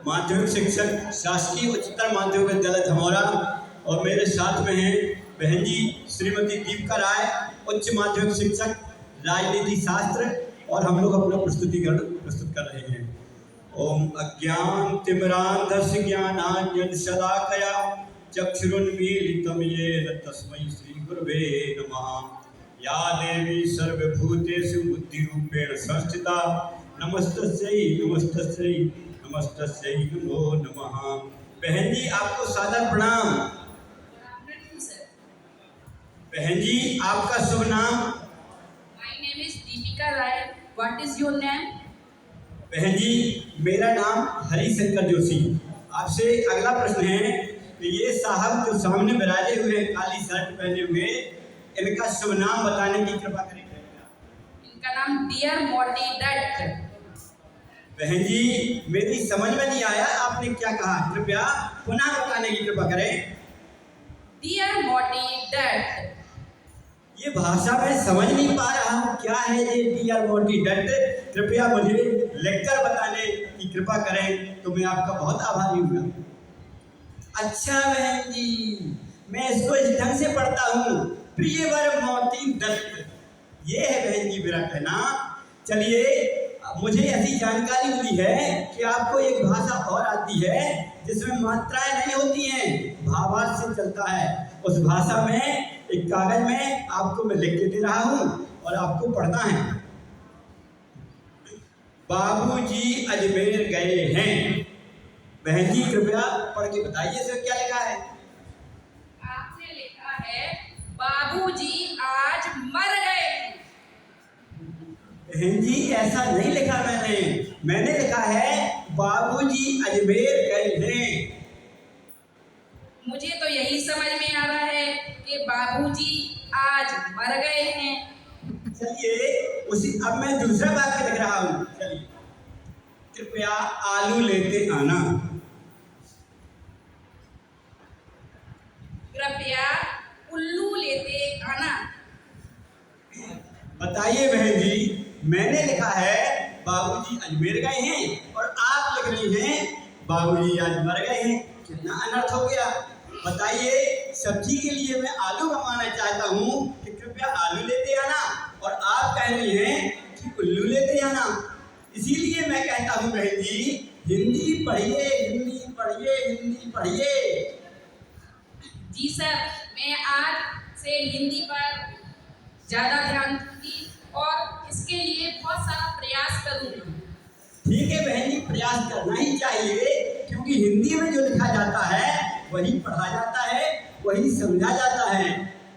माध्यमिक शिक्षक शासकीय उच्चतर माध्यमिक विद्यालय धमौरा और मेरे साथ में हैं बहन जी श्रीमती दीपिका राय, उच्च माध्यमिक शिक्षक राजनीति शास्त्र, और हम लोग अपना प्रस्तुतिकरण प्रस्तुत कर रहे हैं। ओम अज्ञान तिमिरांधस्य ज्ञानांजन शलाकया चक्षुरुन्मीलितं येन तस्मै श्री गुरवे नमः। या देवी सर्वभूतेषु बुद्धिरूपेण संस्थिता नमस्तस्यै नमस्तस्यै नमस्तस्यै नमो नमः। बहन जी आपको सादर प्रणाम। बहन जी आपका शुभ नाम? My name is Deepika Rai. What is your name? बहन जी मेरा नाम हरिशंकर जोशी। आपसे अगला प्रश्न है कि ये साहब जो सामने विराजे हुए हैं काली शर्ट पहने हुए, इनका शुभ नाम बताने की कृपा करें। इनका नाम डियर मोटी डट। बहन जी मेरी समझ में नहीं आया आपने क्या कहा, कृपया पुनः बताने की कृपा करें। डियर मोटी डट। ये भाषा में समझ नहीं पा रहा हूँ क्या है ये डियर मोटी डट, कृपया मुझे लिखकर बताने की कृपा करें तो मैं आपका बहुत आभारी हूँ। अच्छा बहन जी मैं इसको इस ढंग से पढ़ता हूँ, प्रियवर मोती दत्त, ये है बहन जी मेरा कहना। चलिए मुझे ऐसी जानकारी मिली है कि आपको एक भाषा और आती है जिसमें मात्राएं नहीं होती हैं, भावार्थ से चलता है। उस भाषा में एक कागज में आपको मैं लिख के दे रहा हूँ और आपको पढ़ना है। बाबूजी अजमेर गए हैं। बहन जी कृपया पढ़ के बताइए इसमें क्या लिखा है। आपने लिखा है बाबूजी आज मर गए। बहन जी ऐसा नहीं लिखा मैंने लिखा है बाबूजी अजमेर गए हैं। मुझे तो यही समझ में आ रहा है कि बाबूजी आज मर गए हैं। चलिए उसी अब मैं दूसरा वाक्य लिख रहा हूँ। चलिए कृपया आलू लेते आना। कृपया उल्लू लेते आना। बताइए बहन जी मैंने लिखा है बाबूजी अजमेर गए हैं और आप लिख रही हैं बाबूजी आज मर गए हैं, कितना अनर्थ हो गया। बताइए सब्जी के लिए मैं आलू मंगाना चाहता हूँ कि कृपया आलू लेते आना और आप कह रही हैं कि उल्लू लेते आना। इसीलिए मैं कहता हूँ बहन जी हिंदी पढ़िए हिंदी पढ़िए हिंदी पढ़िए। जी सर, मैं आज से हिंदी पर ज़्यादा ध्यान दूंगी और इसके लिए बहुत सारा प्रयास करूंगी। ठीक है बहन जी प्रयास करना ही चाहिए क्योंकि हिंदी में जो लिखा जाता है वही पढ़ा जाता है, वही समझा जाता है।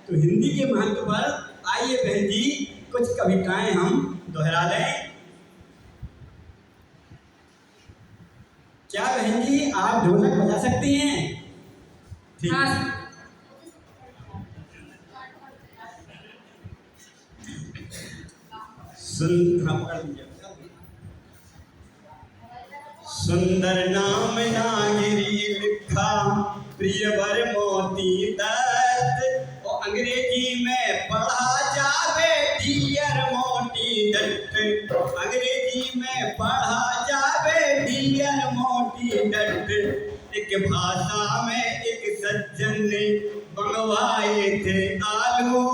तो हिंदी के महत्व पर आइए बहन जी कुछ कविताएं हम दोहरा लें। क्या बहन जी आप ढोलक बजा सकती हैं? ठीक हाँ है। सुंदर नाम नागिरी लिखा प्रियवर मोती दत्त, और अंग्रेजी में पढ़ा जावे डियर मोटी दत्त, अंग्रेजी में पढ़ा जावे डियर मोटी दत्त। एक भाषा में एक सज्जन ने मंगवाए थे आलू,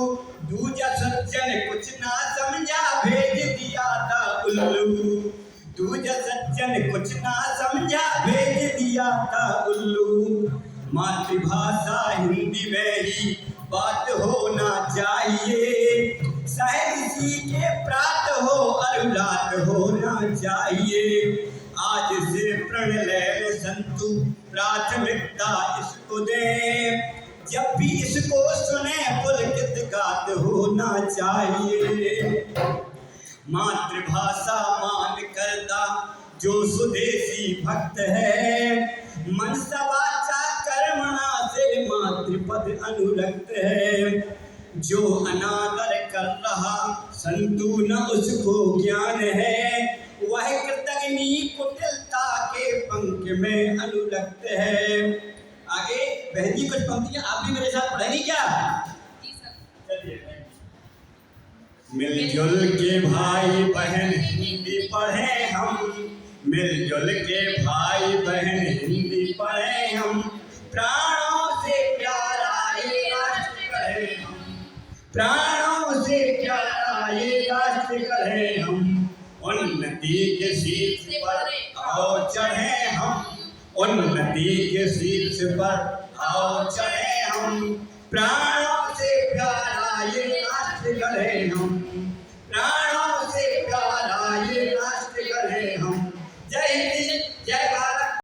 दूजा सज्जन कुछ ना समझा भेज दिया था उल्लू, दूजा सज्जन कुछ ना समझा भेज दिया था उल्लू। मातृभाषा हिंदी में ही बात होना चाहिए, शायद इसी के प्रात हो अनुराग होना चाहिए। आज से प्रणलय संतु प्राथमिकता इसको दे, जब भी इसको सुने पुलकित गात होना चाहिए। मातृभाषा मान करता जो स्वदेशी भक्त है, मनसा वाचा कर्मणा से मातृपद अनुरक्त है। जो अनादर कर रहा संतु न उसको ज्ञान है, वह कृतज्ञ कुटिलता के पंख में अनुरक्त है। आगे बहन जी कुछ पंक्तियां आप भी मेरे साथ पढ़ेंगी क्या? जी सर। मिलजुल के भाई बहन हिंदी पढ़े हम, मिलजुल के भाई बहन हिंदी पढ़े हम, प्राणों से प्यारा ये राष्ट्र कहे हम, प्राणों से प्यारा ये राष्ट्र कहे हम। उन्नति के शीर्ष पर आओ चढ़े हम, उन्नति के शीर्ष पर आओ चढ़े हम, प्राणों से प्यारा ये राष्ट्र गढ़े हम, प्राण